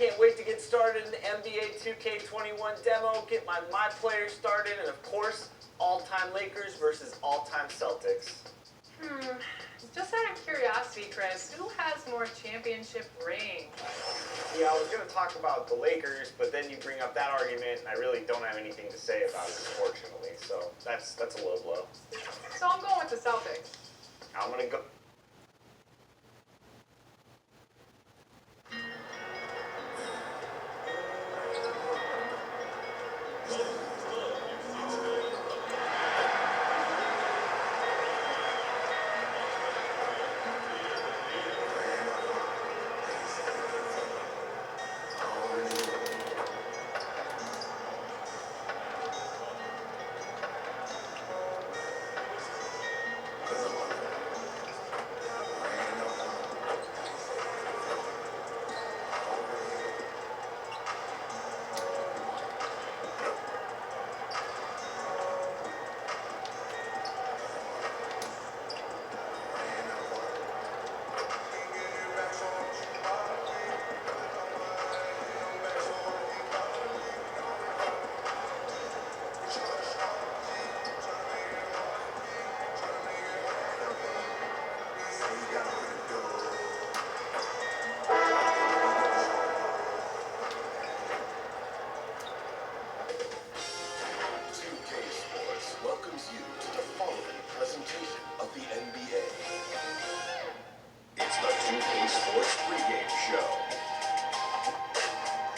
can't wait to get started in the NBA 2K21 demo, get my players started, and of course, all-time Lakers versus all-time Celtics. Just out of curiosity, Chris, who has more championship rings? Yeah, I was going to talk about the Lakers, but then you bring up that argument, and I really don't have anything to say about it, unfortunately. So that's a low blow. So I'm going with the Celtics. I'm going to go...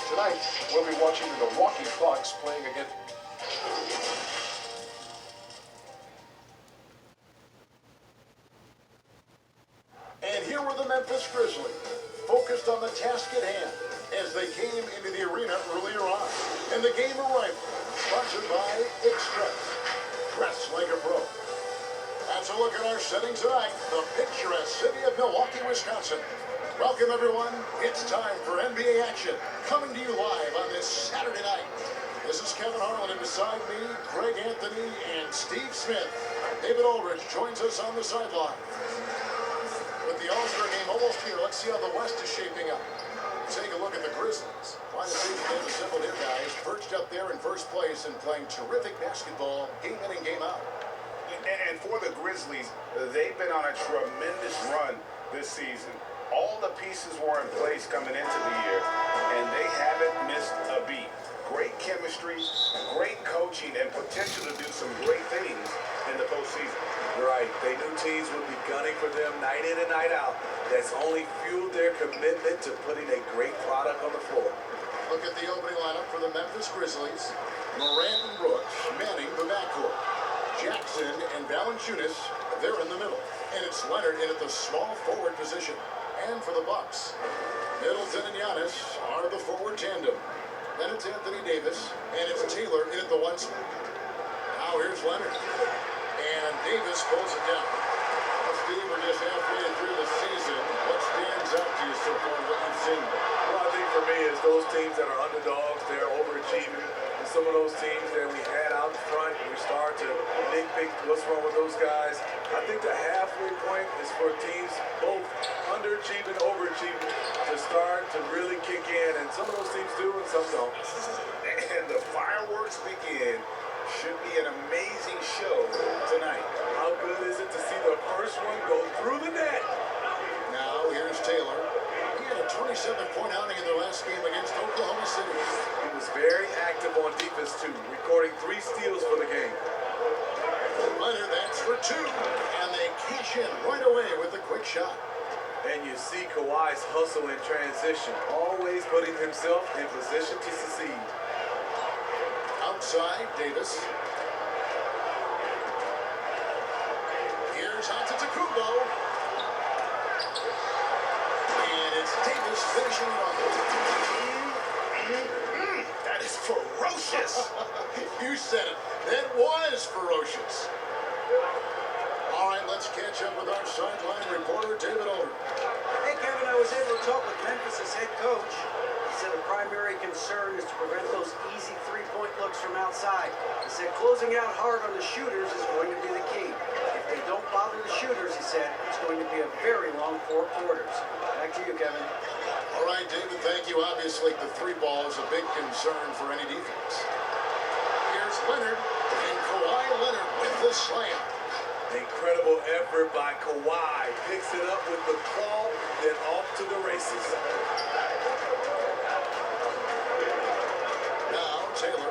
Tonight, we'll be watching the Milwaukee Bucks playing against... And here were the Memphis Grizzlies, focused on the task at hand as they came into the arena earlier on. And the game arrival, sponsored by Express. Dress like a pro. That's a look at our setting tonight, the picturesque city of Milwaukee, Wisconsin. Welcome, everyone. It's time for NBA action, coming to you live on this Saturday night. This is Kevin Harlan, and beside me, Greg Anthony and Steve Smith. David Aldridge joins us on the sideline. With the All-Star game almost here, let's see how the West is shaping up. Take a look at the Grizzlies. Why the season they've assembled here, guys, perched up there in first place and playing terrific basketball, game in and game out. And for the Grizzlies, they've been on a tremendous run this season. All the pieces were in place coming into the year, and they haven't missed a beat. Great chemistry, great coaching, and potential to do some great things in the postseason. Right. They knew teams would be gunning for them night in and night out. That's only fueled their commitment to putting a great product on the floor. Look at the opening lineup for the Memphis Grizzlies. Morant and Brooks manning the backcourt. Jackson and Valanciunas, they're in the middle. And it's Leonard in at the small forward position. And for the Bucks, Middleton and Giannis are the forward tandem. Then it's Anthony Davis, and it's Taylor in at the one spot. Now here's Leonard. And Davis pulls it down. Well, Steve, we're just halfway through the season. What stands out to you so far, what you've seen? Well, I think for me, it's those teams that are underdogs, they're overachieving. And some of those teams that we had out front, we start to nitpick what's wrong with those guys. I think the halfway point is for teams both underachieving, overachieving to start to really kick in. And some of those teams do and some don't. And the fireworks begin. Should be an amazing show tonight. How good is it to see the first one go through the net? Now here's Taylor. He had a 27-point outing in their last game against Oklahoma City. He was very active on defense too, recording 3 steals for the game. Leonard, that's for 2. And they cash in right away with a quick shot. And you see Kawhi's hustle in transition, always putting himself in position to succeed. Outside, Davis. Here's Antetokounmpo. And it's Davis finishing it off. That is ferocious. You said it. That was ferocious. All right, let's catch up with our sideline reporter, David Aldridge. Hey, Kevin, I was able to talk with Memphis' head coach. He said the primary concern is to prevent those easy three-point looks from outside. He said closing out hard on the shooters is going to be the key. If they don't bother the shooters, he said, it's going to be a very long 4 quarters. Back to you, Kevin. All right, David, thank you. Obviously, the three ball is a big concern for any defense. Here's Leonard, and Kawhi Leonard with the slam. Incredible effort by Kawhi. Picks it up with the claw, then off to the races. Now, Taylor,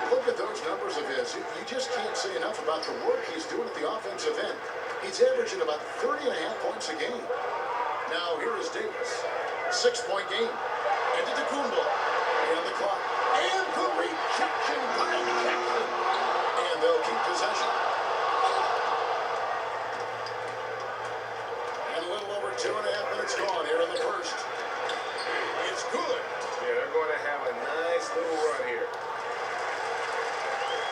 look at those numbers of his. You just can't say enough about the work he's doing at the offensive end. He's averaging about 30.5 points a game. Now, here is Davis. 6-point game. Into the Kumbo. And the clock. And the rejection by Jackson. And they'll keep possession. And a little over 2.5 minutes gone here in the first. It's good. Yeah, they're going to have a nice little run here.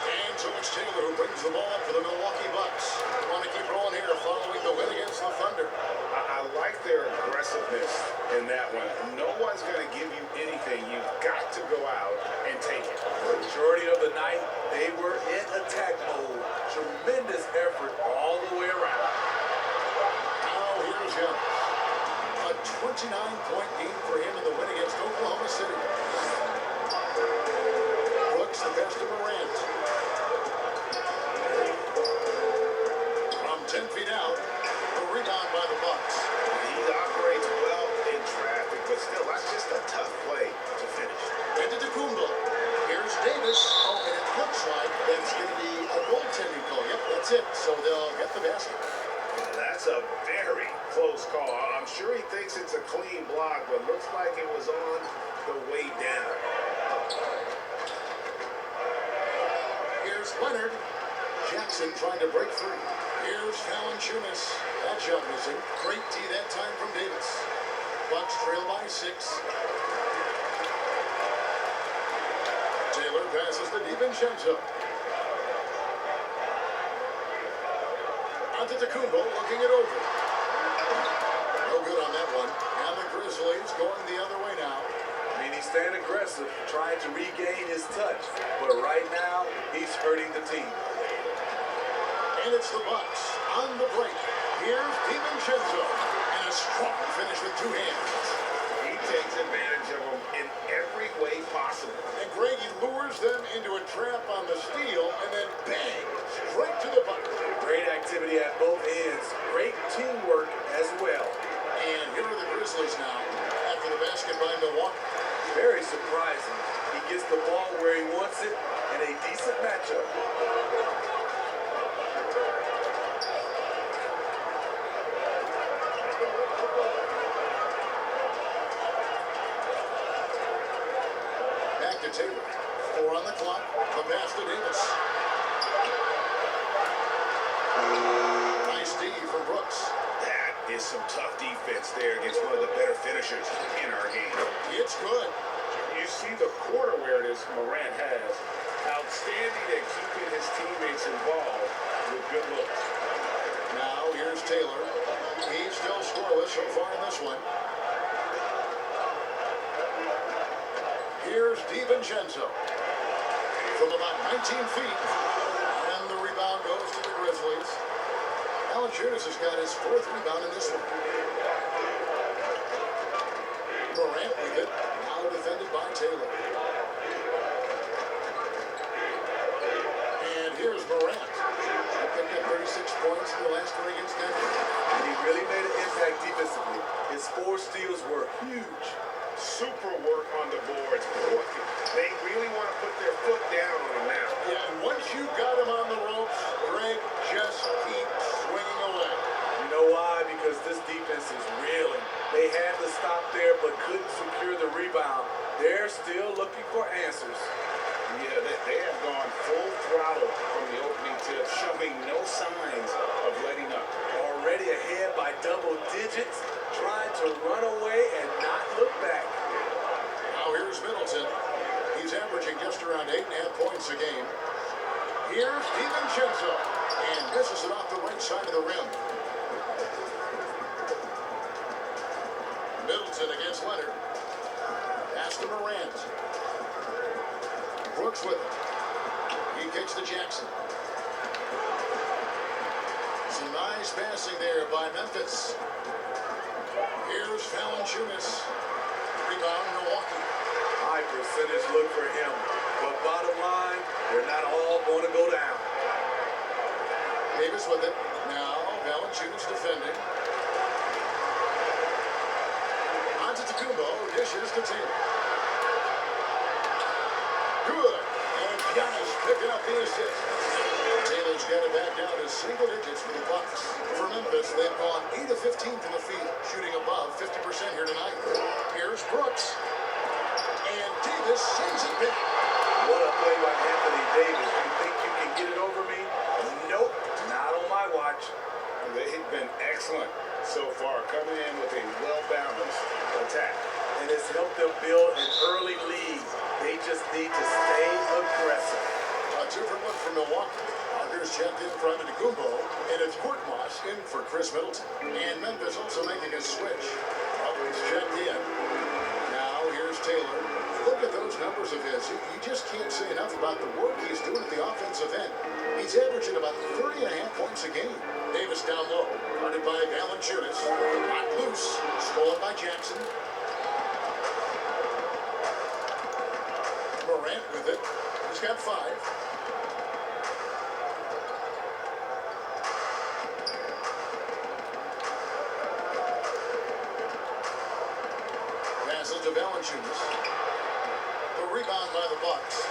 And so it's Taylor who brings the ball up for the Milwaukee Bucks. They want to keep rolling here following the win against the Thunder. I like their aggressiveness in that one. No one's going to give you anything. You've got to go out and take it. The majority of the night, they were in attack mode. Tremendous effort all the way around. Now here's Giannis. A 29-point game for him in the win against Oklahoma City. Brooks the best of Morant. From 10 feet out, the rebound by the Bucks. He operates well in traffic, but still, that's just a tough play to finish. Into the Kumbo. Here's Davis. Oh, and it looks like that's going to be a goaltending call. Yep, that's it. So they'll get the basket. That's a very close call. I'm sure he thinks it's a clean block, but looks like it was on the way down. Here's Leonard. Jackson trying to break free. Here's Valanciunas. That shot missing. Great D that time from Davis. Bucks trail by 6. Taylor passes to DiVincenzo. Antetokounmpo looking it over. No good on that one. And the Grizzlies going the other way now. I mean, he's staying aggressive, trying to regain his touch. But right now, he's hurting the team. And it's the Bucks on the break. Here's DiVincenzo. And a strong finish with two hands. He takes advantage of them in every way possible. And Greg, he lures them into a trap on the steal, and then bang, straight to the bucket. Great activity at both ends. Great teamwork as well. And here are the Grizzlies now after the basket by Milwaukee. Very surprising. He gets the ball where he wants it in a decent matchup. Back to Taylor. 4 on the clock. The pass to Davis. Nice D from Brooks. That is some tough defense there against one of the better finishers in our game. It's good. You see the court awareness Morant has. Outstanding at keeping his teammates involved with good looks. Now here's Taylor. He's still scoreless so far in this one. Here's DiVincenzo from about 19 feet. And the rebound goes to the Grizzlies. Valanciunas has got his 4th rebound in this one. Morant with it. Now defended by Taylor. And here's Morant. He picked up 36 points in the last one against Denver. And he really made an impact defensively. His 4 steals were huge. Super work on the boards. Boy, they really want to put their foot down on him now. Yeah, and once you got him on the ropes, Greg, just keep swinging away. You know why? Because this defense is reeling. They had to stop there but couldn't secure the rebound. They're still looking for answers. Yeah, they have gone full throttle from the opening tip, showing no signs of letting up. Already ahead by double digits, trying to run away and not look back. Now here's Middleton. He's averaging just around 8.5 points a game. Here's DiVincenzo. And misses it off the right side of the rim. Middleton against Leonard. Pass to Morant. Brooks with it. He kicks to Jackson. Some nice Nice passing there by Memphis. Here's Valanciunas. Rebound, Milwaukee. High percentage look for him. But bottom line, they're not all going to go down. Davis with it. Now, Valanciunas defending. Antetokounmpo dishes to Taylor. Good. And Giannis picking up the assist. Taylor's got it back down to single digits for the Bucks. For Memphis, they've gone 8 of 15 from the field, shooting above 50% here tonight. Here's Brooks. And Davis sends it back. What a play by Anthony Davis. You think you can get it over me? Nope, not on my watch. They've been excellent so far, coming in with a well-balanced attack. And it's helped them build an early lead. They just need to stay aggressive. A different look for Milwaukee. Parker's checked in for Antetokounmpo, and it's Korkmaz in for Chris Middleton. And Memphis also making a switch. Butler's checked in. Now here's Taylor. Look at those numbers of his. You just can't say enough about the work he's doing at the offensive end. He's averaging about 30.5 points a game. Davis down low, guarded by Valanciunas. Not loose, stolen by Jackson. Morant with it. He's got 5. Passes to Valanciunas. The rebound by the Bucks.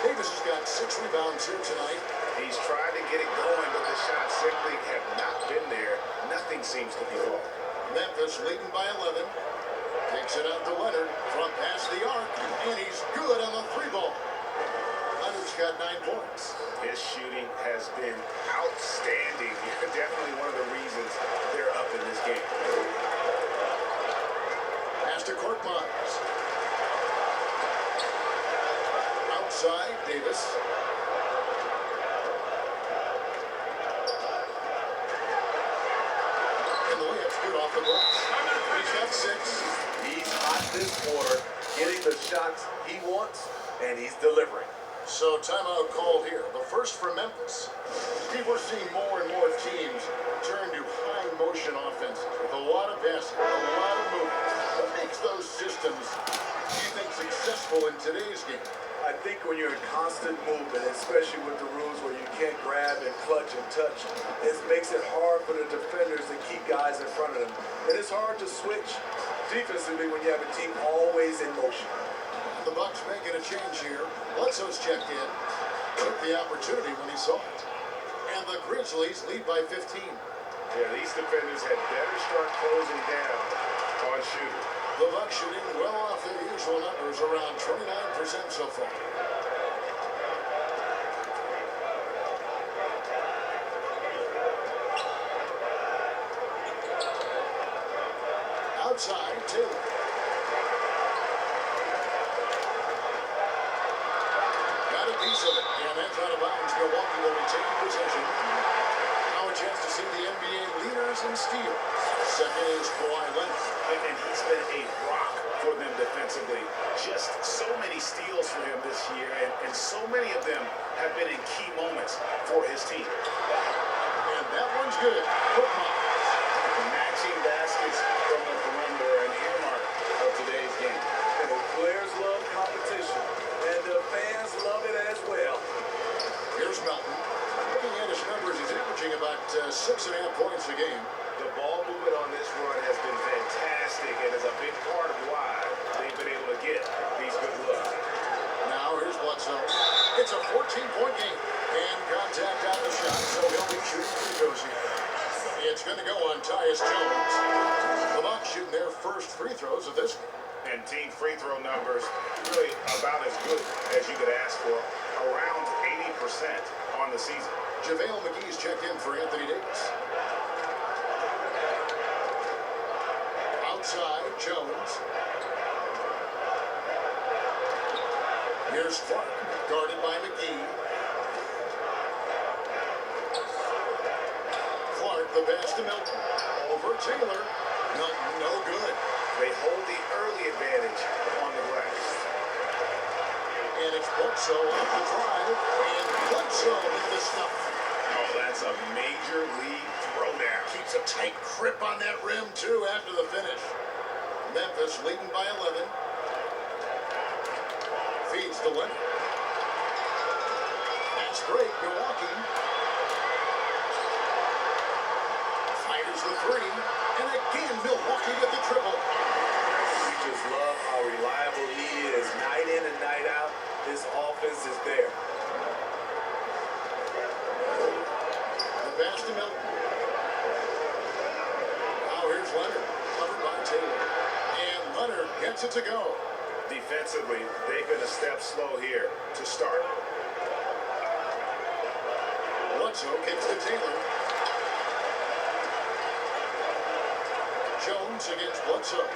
Davis has got 6 rebounds here tonight. He's tried to get it going, but the shots simply have not been there. Nothing seems to be falling. Memphis leading by 11. Takes it out to Leonard from past the arc, and he's good on the 3-ball. Leonard's got 9 points. His shooting has been outstanding. Definitely one of the reasons they're up in this game. Pass to Korkmaz. Outside, Davis. And the layup's good off the glass. He's got 6. He's hot this quarter, getting the shots he wants, and he's delivering. So timeout called here. The first for Memphis. People are seeing more and more teams turn to high motion offenses with a lot of passing, a lot of movement. What makes those systems, do you think, successful in today's game? I think when you're in constant movement, especially with the rules where you can't grab and clutch and touch, it makes it hard for the defenders to keep guys in front of them. And it's hard to switch defensively when you have a team always in motion. The Bucks making a change here. Bledsoe's checked in. Took the opportunity when he saw it. And the Grizzlies lead by 15. Yeah, these defenders had better start closing down on shooters. The Bucks shooting well off their usual numbers, around 29% so far. Outside, Taylor. Got a piece of it, and that's out of bounds. Milwaukee will retain possession. Now a chance to see the NBA leaders in steals. Second is Kawhi Leonard. And he's been a rock for them defensively. Just so many steals for him this year, and so many of them have been in key moments for his team. And that one's good. Korkmaz. Matching baskets from the perimeter, an earmark of today's game. And the players love competition, and the fans love it as well. Here's Melton. Looking at his numbers, he's averaging about 6.5 points a game. The ball movement on this run has been fantastic and is a big part of why they've been able to get these good looks. Now here's Bledsoe. It's a 14-point game. And contact on the shot, so he'll be shooting free throws here. It's going to go on Tyus Jones. The Bucks shooting their first free throws of this game. And team free throw numbers really about as good as you could ask for. Around 80% on the season. JaVale McGee's checked in for Anthony Davis. Outside, Jones. Here's Clark, guarded by McGee. Clark, the pass to Milton. Over Taylor. Milton, no good. They hold the early advantage on the glass. And it's Bledsoe off the drive. And Bledsoe with the stuff. Oh, that's a major league throwdown. It's a tight grip on that rim, too, after the finish. Memphis leading by 11. Feeds to Leonard. Fast break, Milwaukee. Fires the three. And again, Milwaukee with the triple. We just love how reliable he is. Night in and night out, his offense is there. The pass to Milton. Now here's Leonard, covered by Taylor. And Leonard gets it to go. Defensively, they've been a step slow here to start. Bledsoe kicks to Taylor. Jones against Bledsoe.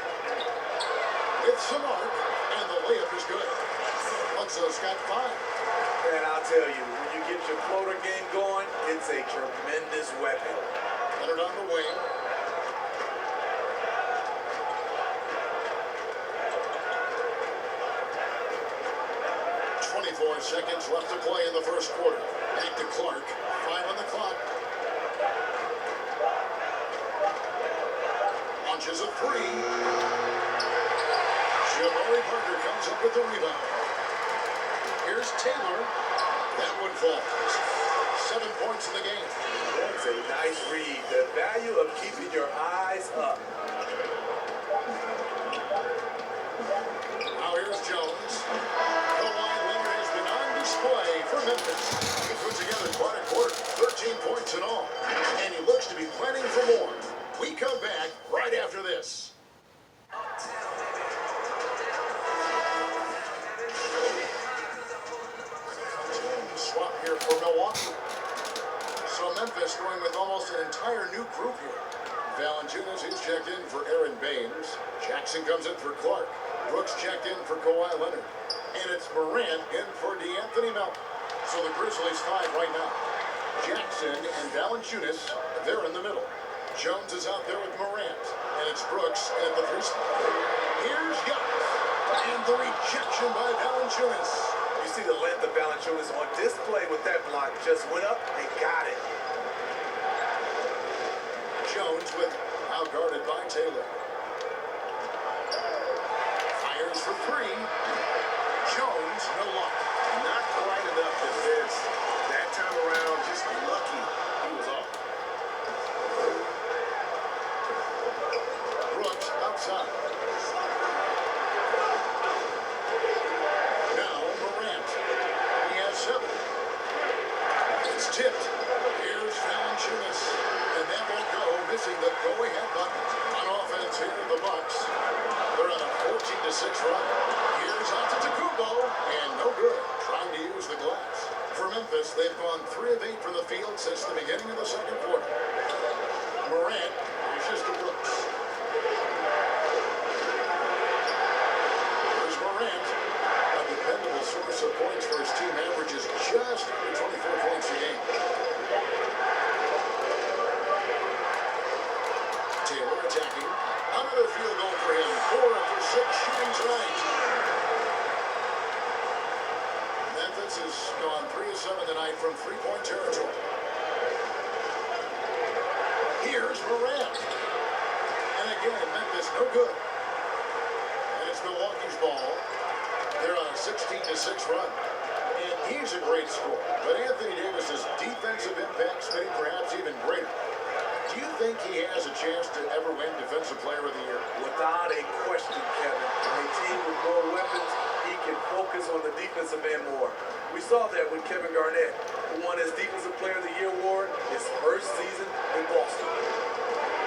With some arc, and the layup is good. Bledsoe's got 5. And I'll tell you, when you get your floater game going, it's a tremendous weapon. Leonard on the wing. Seconds left to play in the first quarter. Back to Clark. 5 on the clock. Launches a 3. Jabari Parker comes up with the rebound. Here's Taylor. That one falls. 7 points in the game. That's a nice read. The value of keeping your eyes up. Now here's Jones. Display for Memphis. He put together quite a quarter, 13 points in all, and he looks to be planning for more. We come back right after this. Swap here for Milwaukee. So Memphis going with almost an entire new group here. Valanciunas is checked in for Aaron Baines. Jackson comes in for Clark. Brooks checked in for Kawhi Leonard. And it's Morant in for DeAnthony Melton. So the Grizzlies 5 right now. Jackson and Valanciunas, they're in the middle. Jones is out there with Morant. And it's Brooks at the 3 spot. Here's Giannis. And the rejection by Valanciunas. You see the length of Valanciunas on display with that block. Just went up and got it. Jones with outguarded by Taylor. Fires for 3. Jones, no luck. Not quite enough defense. That time around, just lucky he was off. Brooks outside. Now Morant. He has 7. It's tipped. Here's Valanciunas. And that won't go, missing the go-ahead button. On offense here, the Bucks. They're on a 14-6 run. Here's Antetokounmpo, and no good. Trying to use the glass. For Memphis, they've gone 3 of 8 from the field since the beginning of the second quarter. Morant is just to Brooks. There's Morant, a dependable source of points for his team, averages just under 24 points a game. Taylor attacking. Another field goal for him. 4 for 6 shooting tonight. Memphis has gone 3 of 7 tonight from 3-point territory. Here's Morant. And again, Memphis no good. And it's Milwaukee's ball. They're on a 16-6 run. And he's a great scorer. But Anthony Davis's defensive impact's been perhaps even greater. Do you think he has a chance to ever win Defensive Player of the Year? Without a question, Kevin. On a team with more weapons, he can focus on the defensive end more. We saw that with Kevin Garnett, who won his Defensive Player of the Year award his first season in Boston.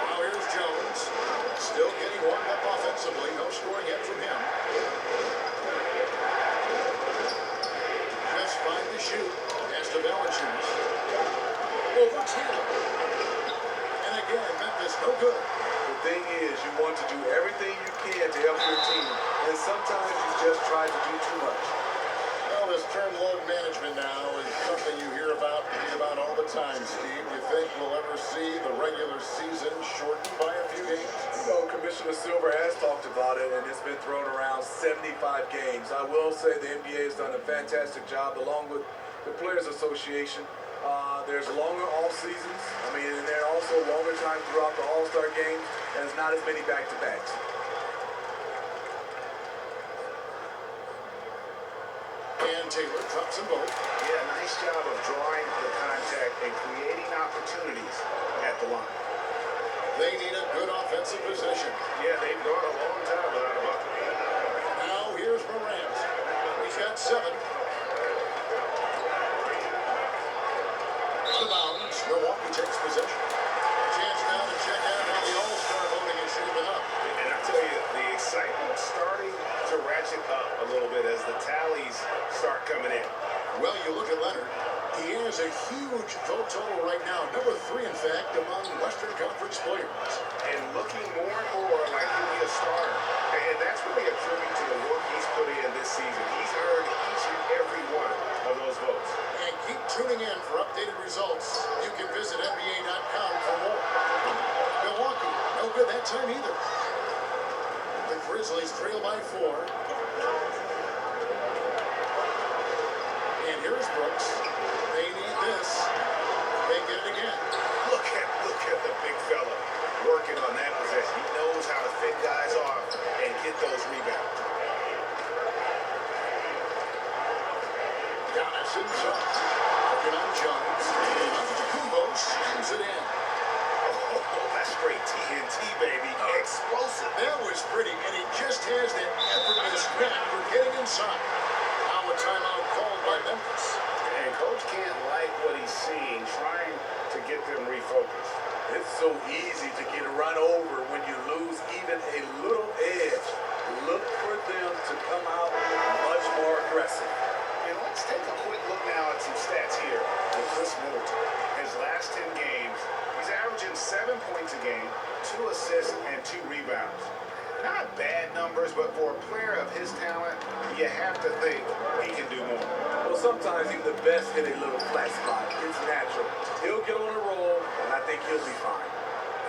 Now here's Jones. Still getting warmed up offensively. No scoring yet from him. Just 5 to shoot. Pass to Valanciunas. Over Taylor. And again, Memphis no good. The thing is, you want to do everything you can to help your team, and sometimes you just try to do too much. Well, this term load management now is something you hear about, read about all the time, Steve. You think we'll ever see the regular season shortened by a few games? You know, Commissioner Silver has talked about it, and it's been thrown around 75 games. I will say the NBA has done a fantastic job, along with the Players Association. There's longer off seasons. I mean, and then also also longer time throughout the All-Star game, and it's not as many back-to-backs. And Taylor drops them both. Yeah, nice job of drawing the contact and creating opportunities at the line. They need a good offensive possession. Yeah, they've gone a long time without a bucket. Now here's Morant. He's got 7. The bounds. Milwaukee takes possession. Chance now to check out how the All-Star voting is shaping up. And I tell you, the excitement starting to ratchet up a little bit as the tallies start coming in. Well, you look at Leonard. He has a huge vote total right now. Number 3, in fact, among Western Conference players. And looking more and more like he'll be a starter. And that's really a tribute to the work he's put in this season. He's earned each and every one of those votes. And keep tuning in for updated results. You can visit NBA.com for more. Milwaukee, no good that time either. The Grizzlies trail by 4. And here's Brooks. They need this. They get it again. Look at the big fella working on that possession. He knows how to fit guys off and get those rebounds. Giannis inside. Working on Jones. And Antetokounmpo slams it in. Oh, that's straight TNT, baby. Explosive. That was pretty, and he just has that effortless knack for getting inside. Now a timeout called by Memphis. And coach can't like what he's seeing, trying to get them refocused. It's so easy to get run over when you lose even a little edge. Look for them to come out much more aggressive. And let's take a quick look now at some stats here with Chris Middleton. His last 10 games, he's averaging 7 points a game, 2 assists, and 2 rebounds. Not bad numbers, but for a player of his talent, you have to think he can do more. Well, sometimes even the best hit a little flat spot. It's natural. He'll get on a roll, and I think he'll be fine.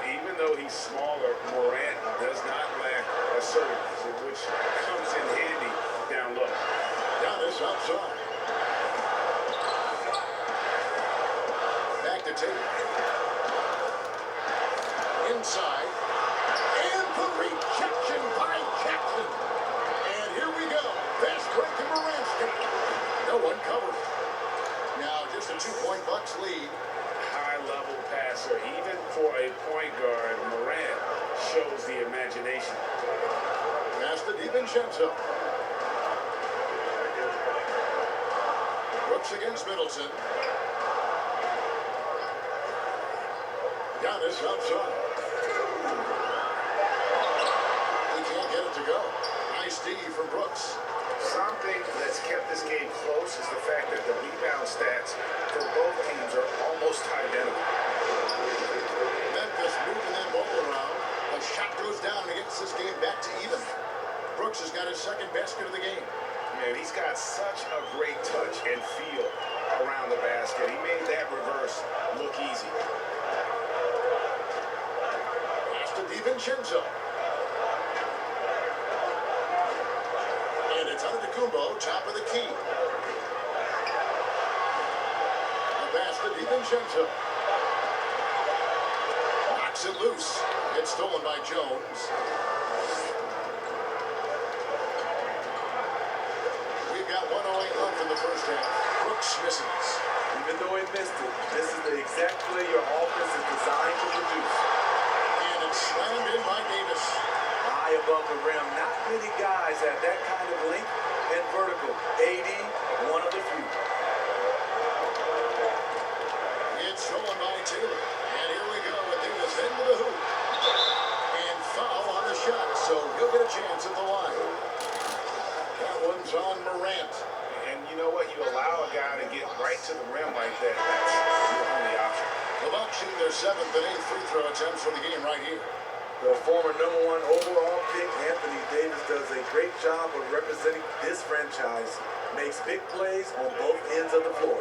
Even though he's smaller, Morant does not lack assertiveness, which comes in handy down low. Giannis outside. Back to Taylor. Inside. And the rejection by Jackson. And here we go. Fast break to Morant's game. No one covers. Now just a 2-point Bucks lead. High-level passer, even for a point guard, Morant shows the imagination. Pass to DiVincenzo. Brooks against Middleton. Giannis outside. He can't get it to go. Nice D from Brooks. Something that's kept this game close is the fact that the rebound stats for both teams are almost identical. Memphis moving that ball around. A shot goes down and gets this game back to even. Brooks has got his second basket of the game. Man, he's got such a great touch and feel around the basket. He made that reverse look easy. Pass to DiVincenzo. And it's Antetokounmpo, top of the key. The pass to DiVincenzo. Knocks it loose. It's stolen by Jones. We've got 1:08 left in the first half. Brooks misses. Even though he missed it, this is the exact play your offense is designed to produce. And it's slammed in by Davis. High above the rim. Not many guys have that kind of length and vertical. AD, one of the few. It's stolen by Taylor. And here we go with Davis into the hoop. And foul on the shot, so he'll get a chance at the line. That one's on Morant. And you know what? You allow a guy to get right to the rim like that. That's your only option. The Bucks shoot their 7th and 8th free throw attempts for the game right here. The former #1 overall pick, Anthony Davis, does a great job of representing this franchise. Makes big plays on both ends of the floor.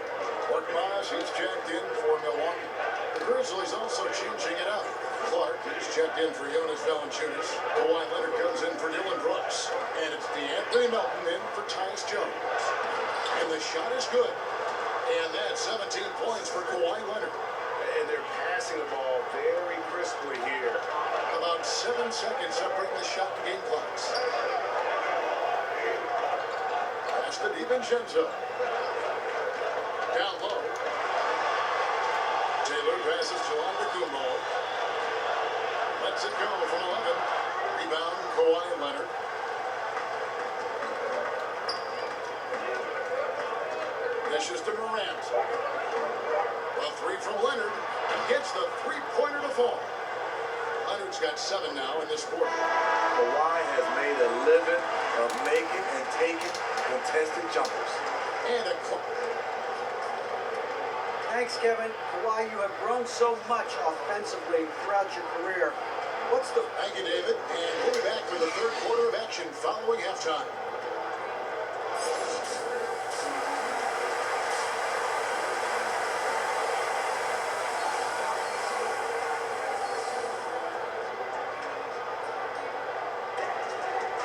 Clark Moss, he's checked in for Milwaukee. The Grizzlies also changing it up. Clark is checked in for Jonas Valanciunas. Kawhi Leonard comes in for Dylan Brooks. And it's DeAnthony Melton in for Tyus Jones. And the shot is good. And that's 17 points for Kawhi Leonard. And their pass passing the ball very crisply here. About 7 seconds separating the shot and game clocks. Pass to DiVincenzo. Down low. Taylor passes to Antetokounmpo. Lets it go from 11. Rebound, Kawhi Leonard. Dishes to Morant. A three from Leonard. Gets the three-pointer to fall. Leonard's got 7 now in this quarter. Kawhi has made a living of making and taking contested jumpers. And a Thanks, Kevin. Kawhi, you have grown so much offensively throughout your career. What's the... Thank you, David. And we'll be back for the third quarter of action following halftime.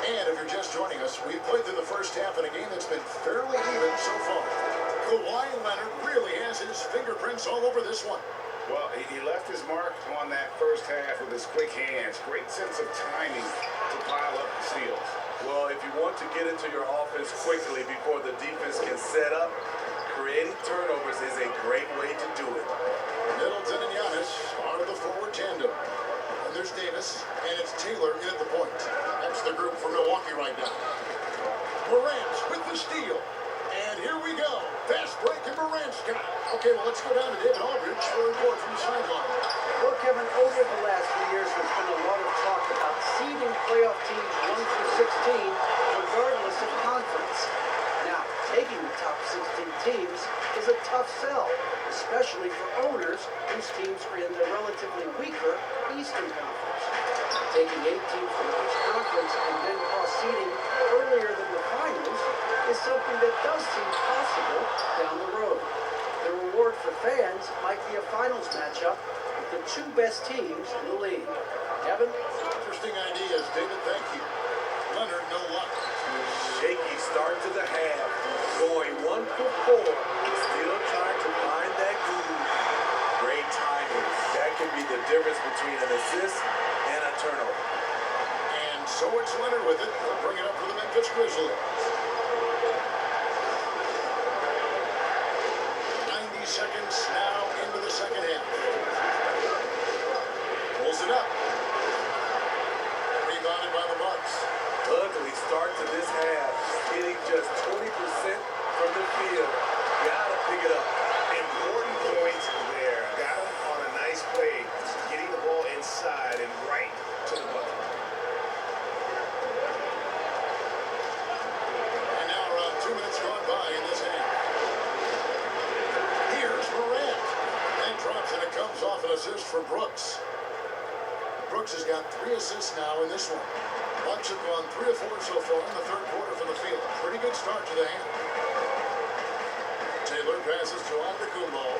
And if you're just joining us, we've played through the first half in a game that's been fairly even so far. Kawhi Leonard really has his fingerprints all over this one. Well, he left his mark on that first half with his quick hands. Great sense of timing to pile up the steals. Well, if you want to get into your offense quickly before the defense can set up, creating turnovers is a great way to do it. Middleton and Giannis are the forward tandem. And there's Davis, and it's Taylor in at the point. That's the group for Milwaukee right now. Morant with the steal. And here we go. Fast break, and Morant's got it. Okay, well, let's go down to David Aldridge for a report from the sideline. Well, Kevin, over the last few years, there's been a lot of talk about seeding playoff teams 1 through 16, regardless of conference. Now, taking the top 16 teams is a tough sell, especially for owners whose teams are in the relatively weaker Eastern Conference. Taking 8 teams from each conference and then cross-seeding earlier than the finals is something that does seem possible down the road. The reward for fans might be a finals matchup with the 2 best teams in the league. Kevin? Interesting ideas, David. Thank you. Leonard, no luck. Shaky start to the half, going 1 for 4, still trying to find that groove. Great timing. That could be the difference between an assist and a turnover. And so it's Leonard with it. He'll bring it up for the Memphis Grizzlies. 90 seconds now into the second half. Pulls it up. Rebounded by the Bucks. Ugly start to this half, hitting just 20% from the field. Gotta pick it up. Important points there. Got him on a nice play, getting the ball inside and right to the bucket. And now around 2 minutes gone by in this half. Here's Morant. And drops, and it comes off an assist for Brooks. Brooks has got 3 assists now in this one. Bucks have gone 3 of 4 so far in the third quarter from the field. Pretty good start to the half. Taylor passes to Antetokounmpo.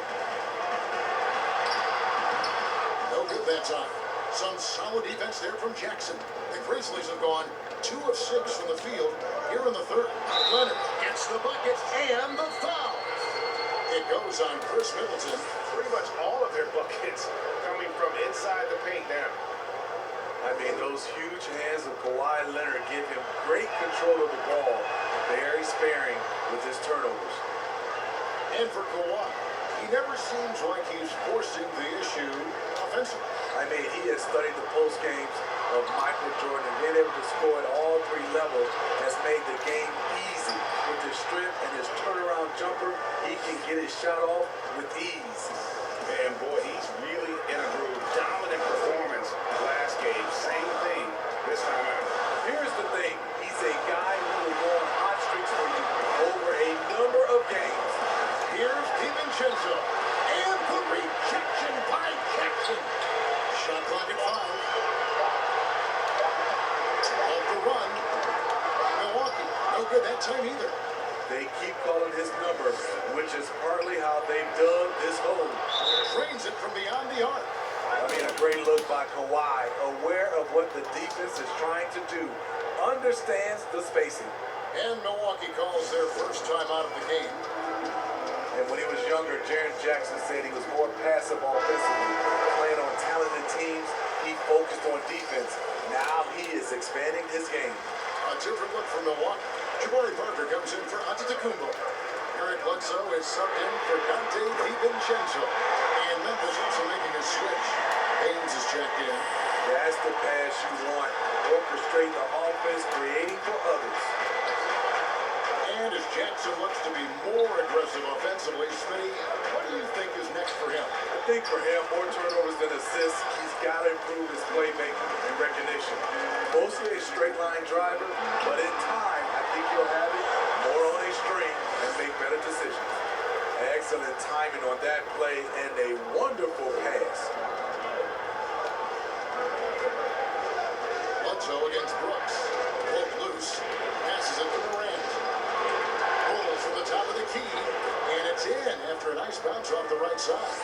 No good that time. Some solid defense there from Jackson. The Grizzlies have gone 2 of 6 from the field here in the third. Leonard gets the bucket and the foul. It goes on Chris Middleton. Pretty much all of their buckets coming from inside the paint now. I mean, those huge hands of Kawhi Leonard give him great control of the ball. Very sparing with his turnovers. And for Kawhi, he never seems like he's forcing the issue offensively. I mean, he has studied the post games of Michael Jordan, and being able to score at all 3 levels has made the game easy. With his strength and his turnaround jumper, he can get his shot off with ease. And boy, he's really in a groove. Dominant performance last game. Same thing this time out. Here's the thing. He's a guy who will go on hot streaks for you over a number of games. Here's DiVincenzo. And the rejection by Jackson. Shot clock at 5. Off the run. Milwaukee. No good that time either. They keep calling his number, which is partly how they've dug this hole. Drains it from beyond the arc. I mean, a great look by Kawhi, aware of what the defense is trying to do, understands the spacing. And Milwaukee calls their first time out of the game. And And when he was younger, Jaren Jackson said he was more passive offensively. Playing on talented teams, he focused on defense. Now he is expanding his game. A different look from Milwaukee. Jabari Parker comes in for Antetokounmpo. Eric Bledsoe is subbed in for Dante DiVincenzo. And Memphis also making a switch. Haynes is checked in. That's the pass you want. Orchestrate the offense, creating for others. And as Jackson looks to be more aggressive offensively, Smitty, what do you think is next for him? I think for him, more turnovers than assists. He's got to improve his playmaking and recognition. Mostly a straight line driver, but in time, I think he'll have it more on a string and make better decisions. Excellent timing on that play and a wonderful pass. Bledsoe against Brooks. Pulled loose. Passes it to Morant. Pulls from the top of the key. And it's in after a nice bounce off the right side.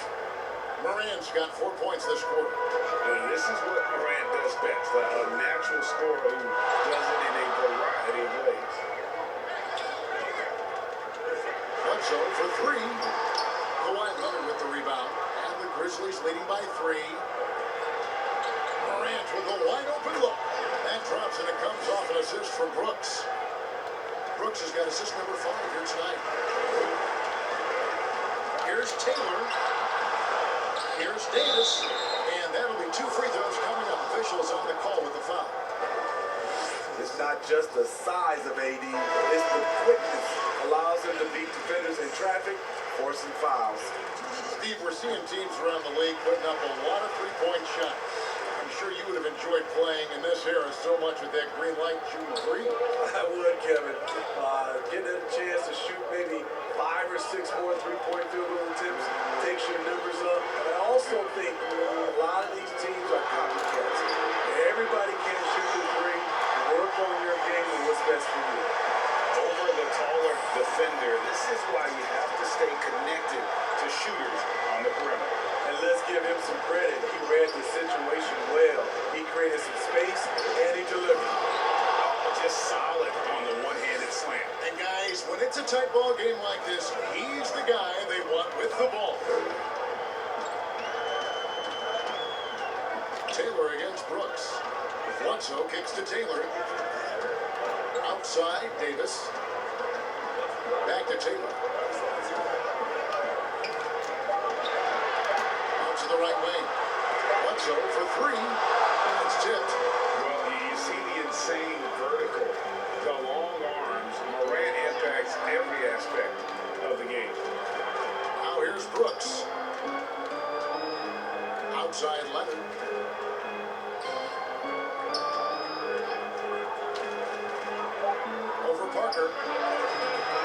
Morant's got 4 points this quarter. And this is what Morant does best. A natural scorer who does it in a variety of ways. Bledsoe for three. Kawhi Leonard with the rebound. And the Grizzlies leading by 3. Morant with a wide open look. That drops and it comes off an assist from Brooks. Brooks has got assist number 5 here tonight. Here's Taylor. Here's Davis. And that'll be 2 free throws coming up. Officials on the call with the foul. It's not just the size of AD, it's the quickness. Allows him to beat defenders in traffic, forcing fouls. Steve, we're seeing teams around the league putting up a lot of three-point shots. I'm sure you would have enjoyed playing in this era so much with that green light shooting three. I would, Kevin. Getting a chance to shoot maybe 5 or 6 more three-point field goal attempts takes your numbers up. But I also think a lot of these teams are copycats. Everybody can shoot the three. Work on your game and what's best for you. Over the taller defender, this is why you have to stay connected to shooters on the perimeter. And let's give him some credit. He read the situation well. He created some space and he delivered. Just solid on the one-handed slam. And guys, when it's a tight ball game like this, he's the guy they want with the ball. Taylor against Brooks. Bledsoe kicks to Taylor. Outside, Davis. Back to Taylor. Out to the right wing. Bledsoe for 3. It's tipped. Well, you see the insane vertical, the long arms. Morant impacts every aspect of the game. Now here's Brooks. Outside Leonard.